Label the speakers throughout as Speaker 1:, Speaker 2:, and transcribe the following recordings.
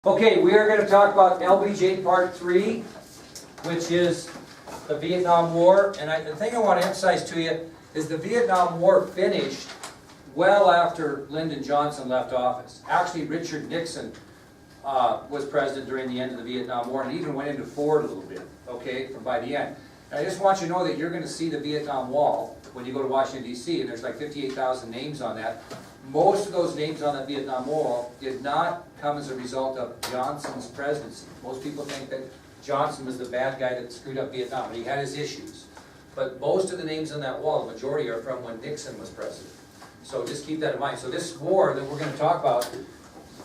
Speaker 1: Okay, we are going to talk about LBJ Part 3, which is the Vietnam War. And the thing I want to emphasize to you is the Vietnam War finished well after Lyndon Johnson left office. Actually, Richard Nixon was president during the end of the Vietnam War, and even went into Ford a little bit, okay, by the end. And I just want you to know that you're going to see the Vietnam Wall when you go to Washington, D.C., and there's like 58,000 names on that. Most of those names on that Vietnam Wall did not come as a result of Johnson's presidency. Most people think that Johnson was the bad guy that screwed up Vietnam, and he had his issues. But most of the names on that wall, the majority, are from when Nixon was president. So just keep that in mind. So this war that we're going to talk about,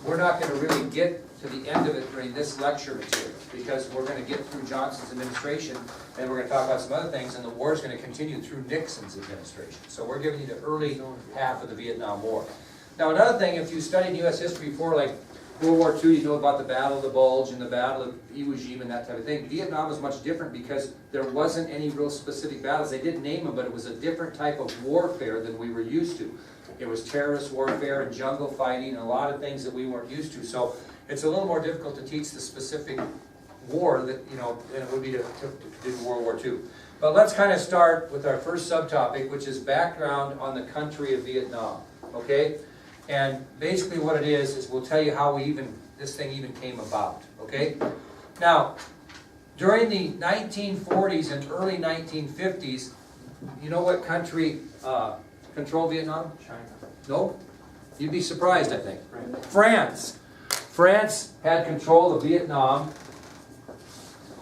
Speaker 1: we're not going to really get to the end of it during this lecture material, because we're going to get through Johnson's administration, and we're going to talk about some other things, and the war is going to continue through Nixon's administration. So we're giving you the early half of the Vietnam War. Now another thing, if you studied U.S. history before, like World War II, you know about the Battle of the Bulge and the Battle of Iwo Jima and that type of thing. Vietnam was much different because there wasn't any real specific battles. They did name them, but it was a different type of warfare than we were used to. It was terrorist warfare and jungle fighting and a lot of things that we weren't used to. So it's a little more difficult to teach the specific war that, you know, than it would be to do World War II. But let's kind of start with our first subtopic, which is background on the country of Vietnam, okay? And basically what it is we'll tell you how this thing even came about, okay? Now, during the 1940s and early 1950s, you know what country controlled Vietnam?
Speaker 2: China.
Speaker 1: No? You'd be surprised, I think.
Speaker 2: Right.
Speaker 1: France. France had control of Vietnam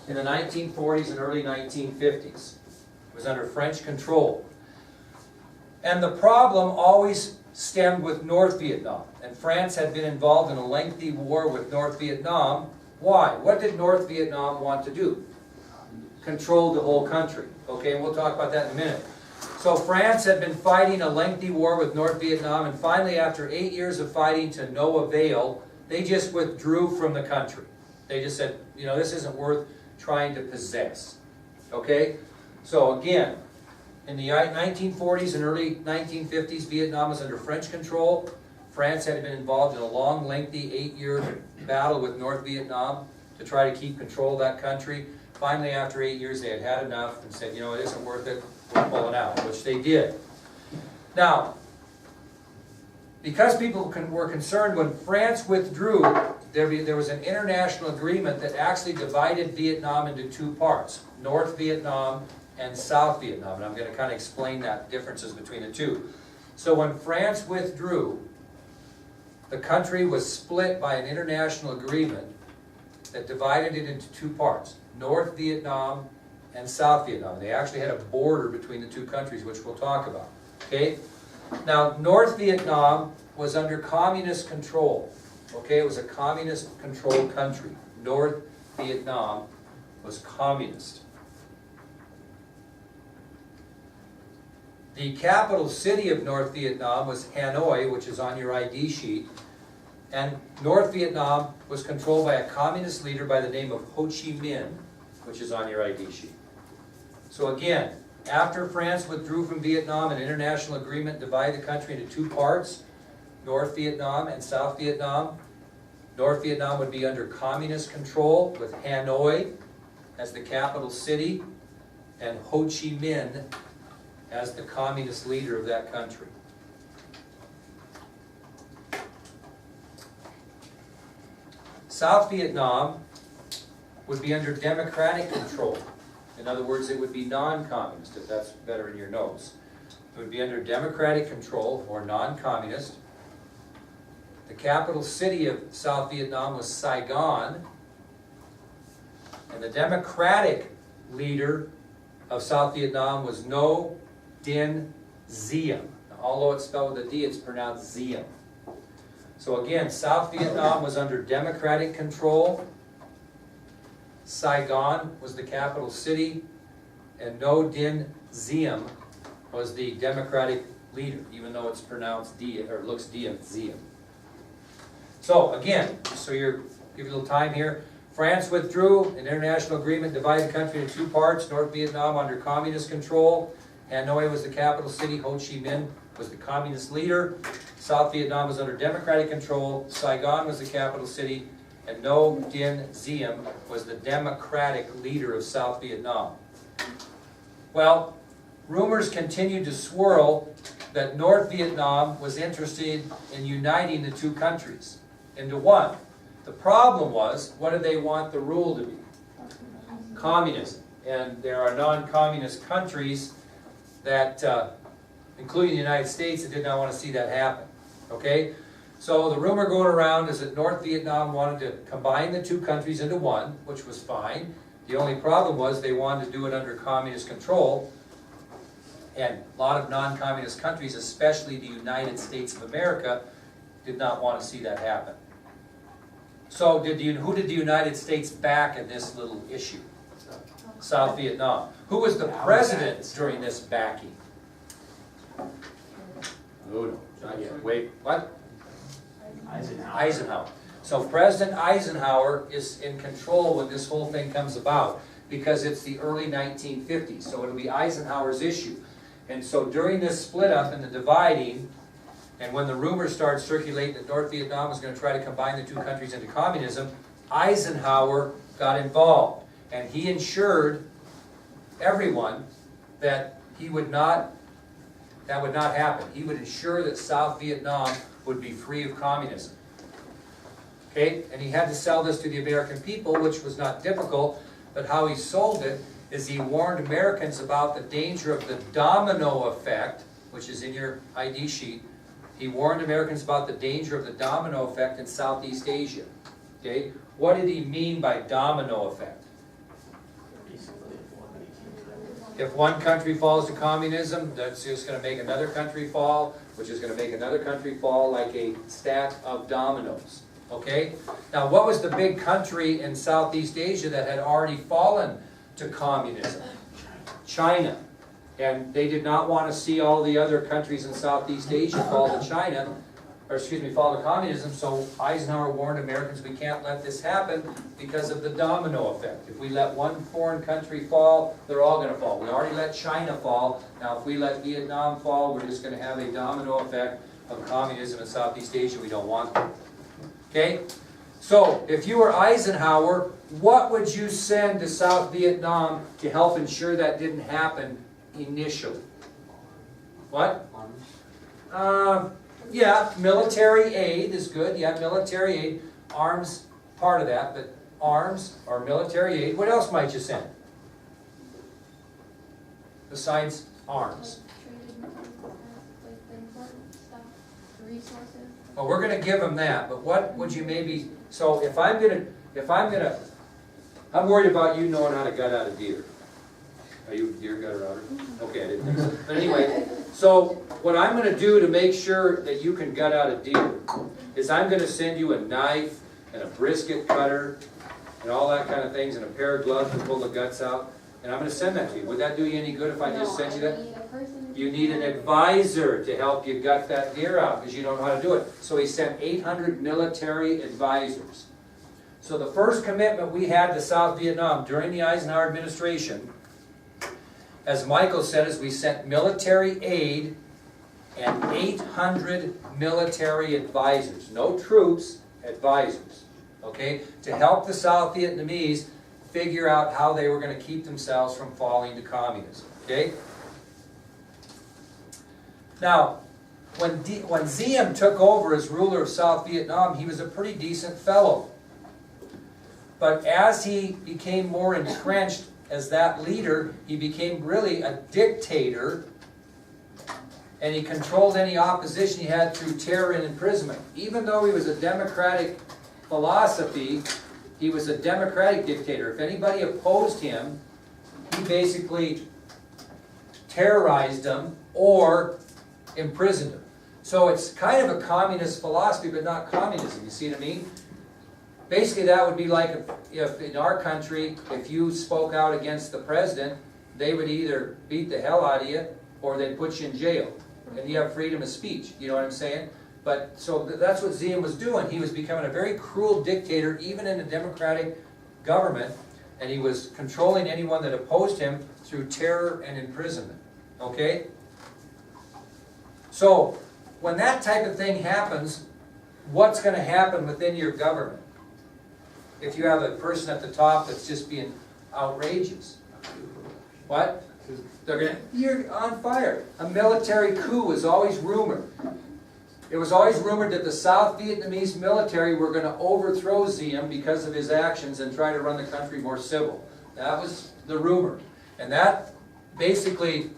Speaker 1: in the 1940s and early 1950s. It was under French control. And the problem always stemmed with North Vietnam. And France had been involved in a lengthy war with North Vietnam. Why? What did North Vietnam want to do? Control the whole country. Okay, and we'll talk about that in a minute. So France had been fighting a lengthy war with North Vietnam, and finally, after 8 years of fighting to no avail, they just withdrew from the country. They just said, you know, this isn't worth trying to possess. Okay? So again, in the 1940s and early 1950s, Vietnam was under French control. France had been involved in a long, lengthy 8-year battle with North Vietnam to try to keep control of that country. Finally, after 8 years, they had had enough and said, you know, it isn't worth it, we're pulling out, which they did. Now, because people were concerned, when France withdrew, there was an international agreement that actually divided Vietnam into two parts, North Vietnam and South Vietnam. And I'm going to kind of explain that differences between the two. So when France withdrew, the country was split by an international agreement that divided it into two parts, North Vietnam and South Vietnam. They actually had a border between the two countries, which we'll talk about. Okay? Now, North Vietnam was under communist control. Okay, it was a communist-controlled country. North Vietnam was communist. The capital city of North Vietnam was Hanoi, which is on your ID sheet. And North Vietnam was controlled by a communist leader by the name of Ho Chi Minh, which is on your ID sheet. So again, after France withdrew from Vietnam, an international agreement divided the country into two parts, North Vietnam and South Vietnam. North Vietnam would be under communist control with Hanoi as the capital city and Ho Chi Minh as the communist leader of that country. South Vietnam would be under democratic control. In other words, it would be non-communist, if that's better in your notes. It would be under democratic control, or non-communist. The capital city of South Vietnam was Saigon. And the democratic leader of South Vietnam was Ngo Dinh Diem. Now, although it's spelled with a D, it's pronounced Diem. So again, South Vietnam was under democratic control. Saigon was the capital city, and Ngo Dinh Diem was the democratic leader, even though it's pronounced Diem, or looks Diem. So again, just so give you a little time here. France withdrew, an international agreement divided the country into two parts, North Vietnam under communist control. Hanoi was the capital city, Ho Chi Minh was the communist leader. South Vietnam was under democratic control. Saigon was the capital city, and Ngo Dinh Diem was the democratic leader of South Vietnam. Well, rumors continued to swirl that North Vietnam was interested in uniting the two countries into one. The problem was, what did they want the rule to be? Communism. And there are non-communist countries that, including the United States, that did not want to see that happen. Okay? So the rumor going around is that North Vietnam wanted to combine the two countries into one, which was fine. The only problem was they wanted to do it under communist control. And a lot of non-communist countries, especially the United States of America, did not want to see that happen. So who did the United States back in this little issue? South Vietnam. Who was the president during this backing? Oh no, not yet. Wait, what? Eisenhower. So President Eisenhower is in control when this whole thing comes about, because it's the early 1950s, so it'll be Eisenhower's issue. And so during this split up and the dividing, and when the rumors started circulating that North Vietnam was going to try to combine the two countries into communism, Eisenhower got involved. And he ensured everyone that that would not happen. He would ensure that South Vietnam would be free of communism. Okay, and he had to sell this to the American people, which was not difficult, but how he sold it is he warned Americans about the danger of the domino effect, which is in your ID sheet. He warned Americans about the danger of the domino effect in Southeast Asia. Okay, what did he mean by domino effect? If one country falls to communism, that's just going to make another country fall, which is going to make another country fall like a stack of dominoes. Okay? Now, what was the big country in Southeast Asia that had already fallen to communism? China. And they did not want to see all the other countries in Southeast Asia fall to China, or excuse me, fall to communism, so Eisenhower warned Americans we can't let this happen because of the domino effect. If we let one foreign country fall, they're all going to fall. We already let China fall. Now if we let Vietnam fall, we're just going to have a domino effect of communism in Southeast Asia. We don't want that. Okay? So if you were Eisenhower, what would you send to South Vietnam to help ensure that didn't happen initially? What? Yeah, military aid is good. Yeah, military aid. Arms, part of that, but arms or military aid. What else might you send? Besides arms. Well, we're going to give them that, but what would you maybe, so I'm worried about you knowing how to gut out a deer. Are you a deer gutter outer? Okay, I didn't think so. But anyway, so what I'm going to do to make sure that you can gut out a deer is I'm going to send you a knife and a brisket cutter and all that kind of things and a pair of gloves to pull the guts out. And I'm going to send that to you. Would that do you any good if I just sent you that? You need an advisor to help you gut that deer out because you don't know how to do it. So he sent 800 military advisors. So the first commitment we had to South Vietnam during the Eisenhower administration, as Michael said, is we sent military aid and 800 military advisors. No troops, advisors. Okay? To help the South Vietnamese figure out how they were going to keep themselves from falling to communism. Okay? Now, when Diem took over as ruler of South Vietnam, he was a pretty decent fellow. But as he became more entrenched as that leader, he became really a dictator, and he controlled any opposition he had through terror and imprisonment. Even though he was a democratic philosophy, he was a democratic dictator. If anybody opposed him, he basically terrorized them or imprisoned them. So it's kind of a communist philosophy, but not communism. You see what I mean? Basically, that would be like if in our country, if you spoke out against the president, they would either beat the hell out of you or they'd put you in jail. And you have freedom of speech. You know what I'm saying? But so that's what Diem was doing. He was becoming a very cruel dictator, even in a democratic government, and he was controlling anyone that opposed him through terror and imprisonment. Okay? So, when that type of thing happens, what's going to happen within your government? if you have a person at the top that's just being outrageous? What? You're on fire. A military coup was always rumored. It was always rumored that the South Vietnamese military were going to overthrow Diem because of his actions and try to run the country more civil. That was the rumor. And that basically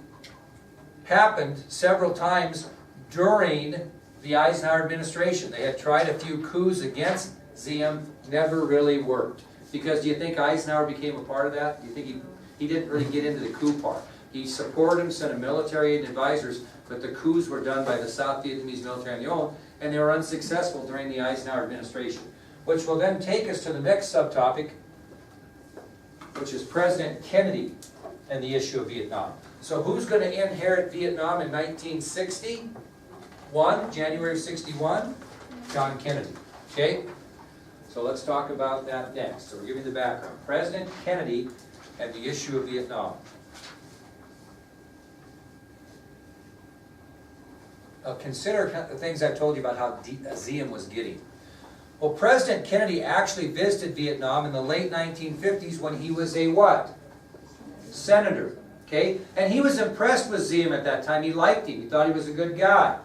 Speaker 1: happened several times during the Eisenhower administration. They had tried a few coups against Diem, never really worked. Because do you think Eisenhower became a part of that? Do you think he didn't really get into the coup part? He supported him, sent a military and advisors, but the coups were done by the South Vietnamese military on their own, and they were unsuccessful during the Eisenhower administration. Which will then take us to the next subtopic, which is President Kennedy and the issue of Vietnam. So who's going to inherit Vietnam in 1960? January 61? John Kennedy. Okay? So let's talk about that next. So we're giving the background. President Kennedy and the issue of Vietnam. Consider the things I've told you about how Diem was getting. Well, President Kennedy actually visited Vietnam in the late 1950s when he was a what? Senator. Okay? And he was impressed with Diem at that time. He liked him. He thought he was a good guy.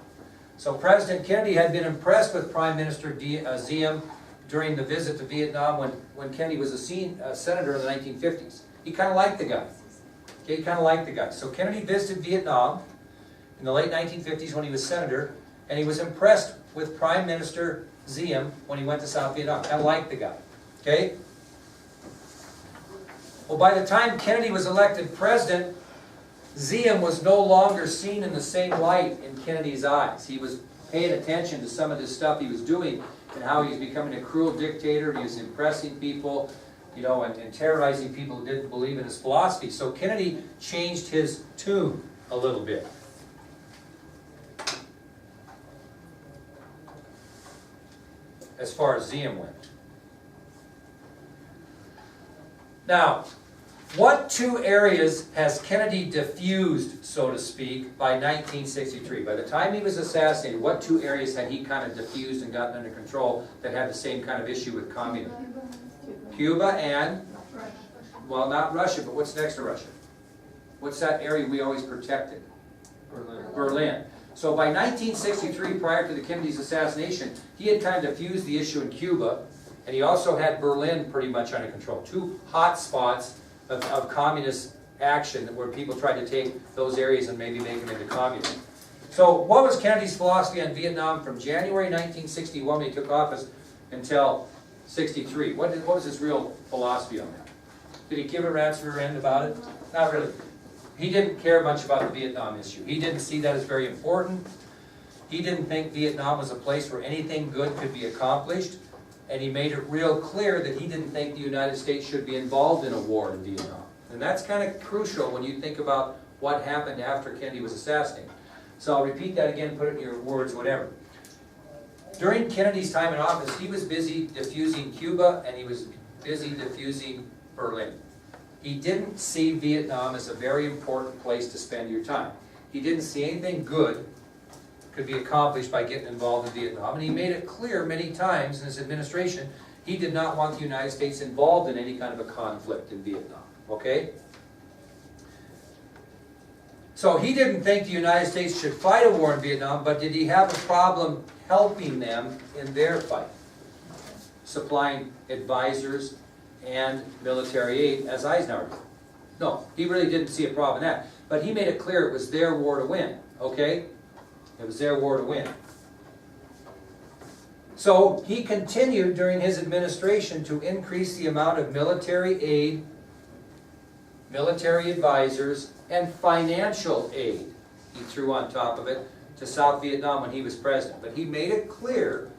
Speaker 1: So President Kennedy had been impressed with Prime Minister Diem during the visit to Vietnam when Kennedy was a senator in the 1950s. He kind of liked the guy. Okay? He kind of liked the guy. So Kennedy visited Vietnam in the late 1950s when he was senator, and he was impressed with Prime Minister Diem when he went to South Vietnam. I liked the guy. Okay? Well, by the time Kennedy was elected president, Diem was no longer seen in the same light in Kennedy's eyes. He was paying attention to some of this stuff he was doing and how he was becoming a cruel dictator. He was impressing people, you know, and terrorizing people who didn't believe in his philosophy. So Kennedy changed his tune a little bit. As far as Diem went. Now, what two areas has Kennedy diffused, so to speak, by 1963? By the time he was assassinated, what two areas had he kind of diffused and gotten under control that had the same kind of issue with communism? Cuba and, well, not Russia, but what's next to Russia? What's that area we always protected? Berlin. So by 1963, prior to the Kennedy's assassination, he had kind of diffused the issue in Cuba, and he also had Berlin pretty much under control. Two hot spots of communist action where people tried to take those areas and maybe make them into communism. So what was Kennedy's philosophy on Vietnam from January 1961 when he took office until 63? What was his real philosophy on that? Did he give a rat's rear end about it? Not really. He didn't care much about the Vietnam issue. He didn't see that as very important. He didn't think Vietnam was a place where anything good could be accomplished. And he made it real clear that he didn't think the United States should be involved in a war in Vietnam. And that's kind of crucial when you think about what happened after Kennedy was assassinated. So I'll repeat that again, put it in your words, whatever. During Kennedy's time in office, he was busy diffusing Cuba and he was busy diffusing Berlin. He didn't see Vietnam as a very important place to spend your time. He didn't see anything good could be accomplished by getting involved in Vietnam. And he made it clear many times in his administration he did not want the United States involved in any kind of a conflict in Vietnam. Okay? So he didn't think the United States should fight a war in Vietnam, but did he have a problem helping them in their fight? Supplying advisors and military aid as Eisenhower did. No, he really didn't see a problem in that. But he made it clear it was their war to win. Okay? It was their war to win. So he continued during his administration to increase the amount of military aid, military advisors, and financial aid he threw on top of it to South Vietnam when he was president. But he made it clear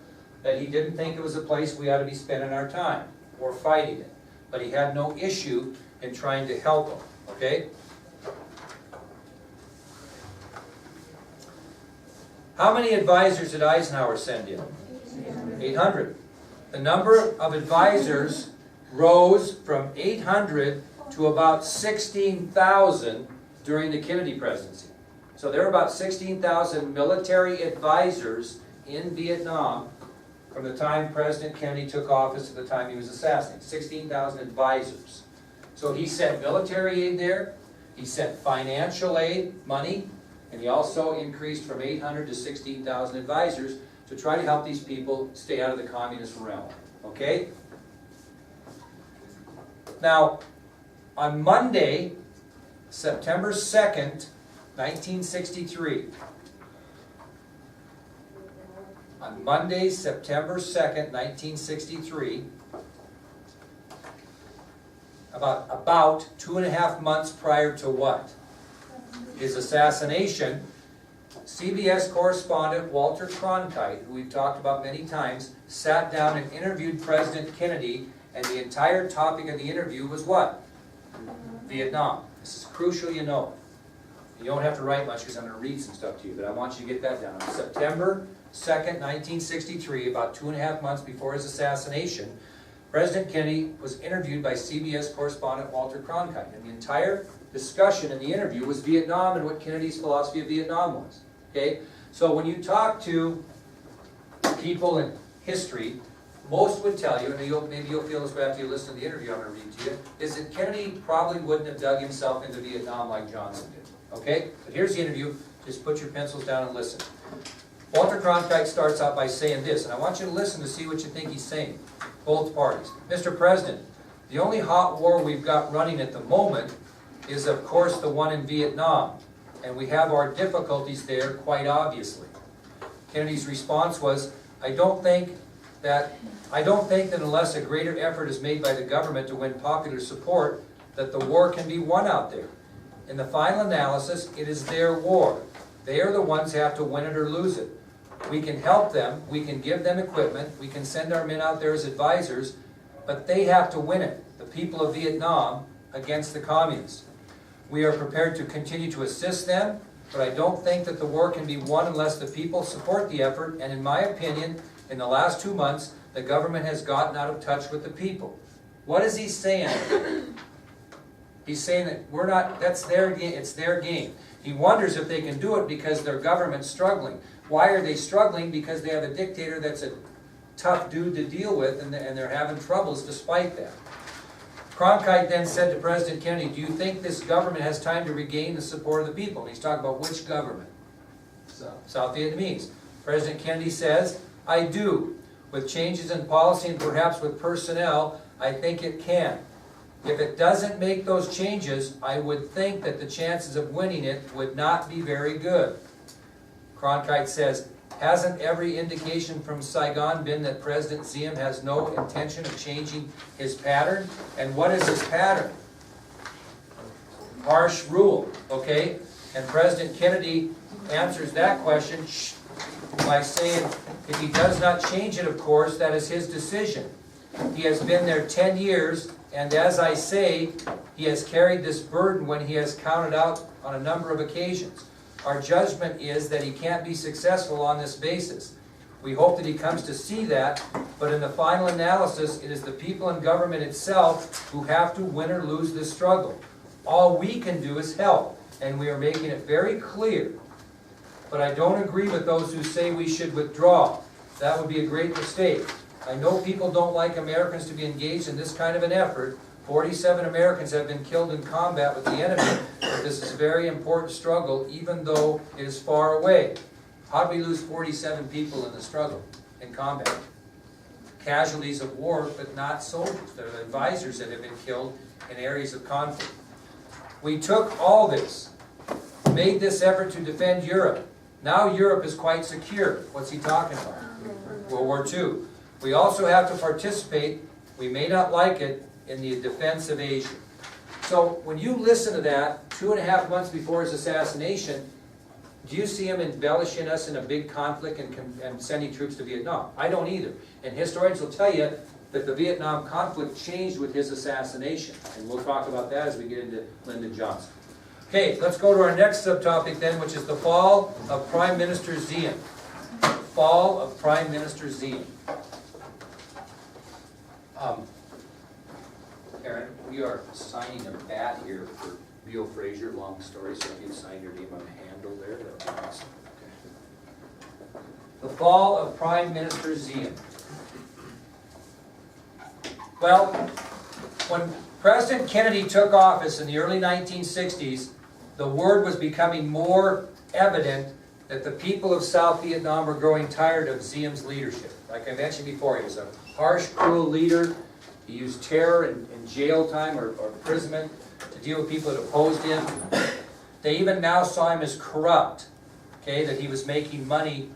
Speaker 1: that he didn't think it was a place we ought to be spending our time or fighting it. But he had no issue in trying to help them. Okay? How many advisors did Eisenhower send in? 800. The number of advisors rose from 800 to about 16,000 during the Kennedy presidency. So there were about 16,000 military advisors in Vietnam from the time President Kennedy took office to the time he was assassinated. 16,000 advisors. So he sent military aid there, he sent financial aid, money, and he also increased from 800 to 16,000 advisors to try to help these people stay out of the communist realm. Okay? Now, on Monday, September 2nd, 1963, on Monday, September 2nd, 1963, about 2.5 months prior to what? His assassination, CBS correspondent Walter Cronkite, who we've talked about many times, sat down and interviewed President Kennedy, and the entire topic of the interview was what? Vietnam. This is crucial, you know. You don't have to write much because I'm going to read some stuff to you, but I want you to get that down. On September 2nd, 1963, about 2.5 months before his assassination, President Kennedy was interviewed by CBS correspondent Walter Cronkite, and the entire discussion in the interview was Vietnam and what Kennedy's philosophy of Vietnam was. Okay? So when you talk to people in history, most would tell you, and maybe you'll feel this way after you listen to the interview I'm going to read to you, is that Kennedy probably wouldn't have dug himself into Vietnam like Johnson did. Okay? But here's the interview. Just put your pencils down and listen. Walter Cronkite starts out by saying this, and I want you to listen to see what you think he's saying. Both parties. Mr. President, the only hot war we've got running at the moment is, of course, the one in Vietnam, and we have our difficulties there quite obviously. Kennedy's response was, I don't think that unless a greater effort is made by the government to win popular support, that the war can be won out there. In the final analysis, it is their war. They are the ones who have to win it or lose it. We can help them, we can give them equipment, we can send our men out there as advisors, but they have to win it, the people of Vietnam, against the communists. We are prepared to continue to assist them, but I don't think that the war can be won unless the people support the effort, and in my opinion, in the last 2 months, the government has gotten out of touch with the people. What is he saying? He's saying that that's their game, it's their game. He wonders if they can do it because their government's struggling. Why are they struggling? Because they have a dictator that's a tough dude to deal with, and they're having troubles despite that. Cronkite then said to President Kennedy, do you think this government has time to regain the support of the people? And he's talking about which government? South Vietnamese. President Kennedy says, I do. With changes in policy and perhaps with personnel, I think it can. If it doesn't make those changes, I would think that the chances of winning it would not be very good. Cronkite says, hasn't every indication from Saigon been that President Diem has no intention of changing his pattern? And what is his pattern? Harsh rule, okay? And President Kennedy answers that question by saying, if he does not change it, of course, that is his decision. He has been there 10 years, and as I say, he has carried this burden when he has counted out on a number of occasions. Our judgment is that he can't be successful on this basis. We hope that he comes to see that, but in the final analysis, it is the people and government itself who have to win or lose this struggle. All we can do is help, and we are making it very clear. But I don't agree with those who say we should withdraw. That would be a great mistake. I know people don't like Americans to be engaged in this kind of an effort. 47 Americans have been killed in combat with the enemy, but this is a very important struggle, even though it is far away. How did we lose 47 people in the struggle, in combat? Casualties of war, but not soldiers. They're the advisors that have been killed in areas of conflict. We took all this, made this effort to defend Europe. Now Europe is quite secure. What's he talking about? World War II. We also have to participate, we may not like it, in the defense of Asia. So when you listen to that, 2.5 months before his assassination, do you see him embellishing us in a big conflict and sending troops to Vietnam? I don't either. And historians will tell you that the Vietnam conflict changed with his assassination. And we'll talk about that as we get into Lyndon Johnson. Okay, let's go to our next subtopic then, which is the fall of Prime Minister Diem. The fall of Prime Minister Diem. Aaron, we are signing a bat here for Leo Frazier, long story, so if you sign your name on the handle there, that would be awesome. Okay. The fall of Prime Minister Diem. Well, when President Kennedy took office in the early 1960s, the word was becoming more evident that the people of South Vietnam were growing tired of Diem's leadership. Like I mentioned before, he was a harsh, cruel leader. He used terror and jail time or imprisonment to deal with people that opposed him. They even now saw him as corrupt, okay, that he was making money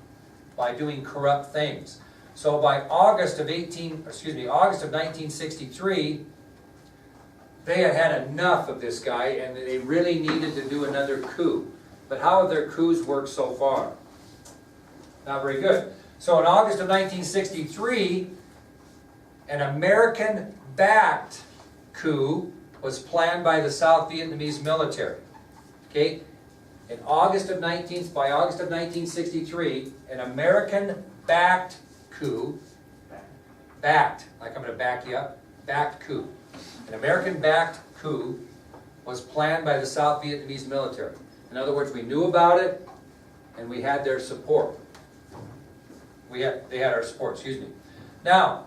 Speaker 1: by doing corrupt things. So by August of 1963, they had had enough of this guy, and they really needed to do another coup. But how have their coups worked so far? Not very good. So in August of 1963, an American-backed coup was planned by the South Vietnamese military. Okay? By August of 1963, an American-backed coup, backed, like I'm going to back you up, backed coup. An American-backed coup was planned by the South Vietnamese military. In other words, we knew about it, and we had their support. They had our support, excuse me. Now,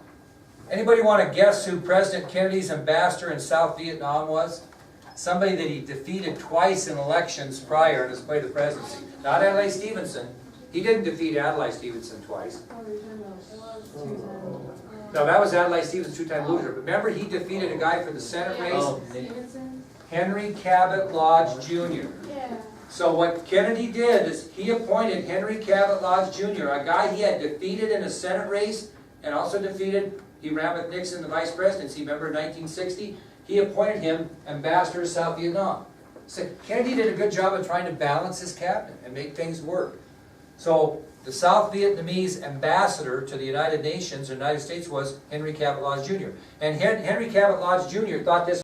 Speaker 1: anybody want to guess who President Kennedy's ambassador in South Vietnam was? Somebody that he defeated twice in elections prior in his way to the presidency. Not Adlai Stevenson. He didn't defeat Adlai Stevenson twice. No, that was Adlai Stevenson's two-time loser. But remember, he defeated a guy for the Senate race? Henry Cabot Lodge Jr. So what Kennedy did is he appointed Henry Cabot Lodge Jr., a guy he had defeated in a Senate race and also defeated, he ran with Nixon in the vice presidency, remember in 1960? He appointed him ambassador to South Vietnam. So Kennedy did a good job of trying to balance his cabinet and make things work. So the South Vietnamese ambassador to the United Nations, or United States, was Henry Cabot Lodge Jr. And Henry Cabot Lodge Jr. thought this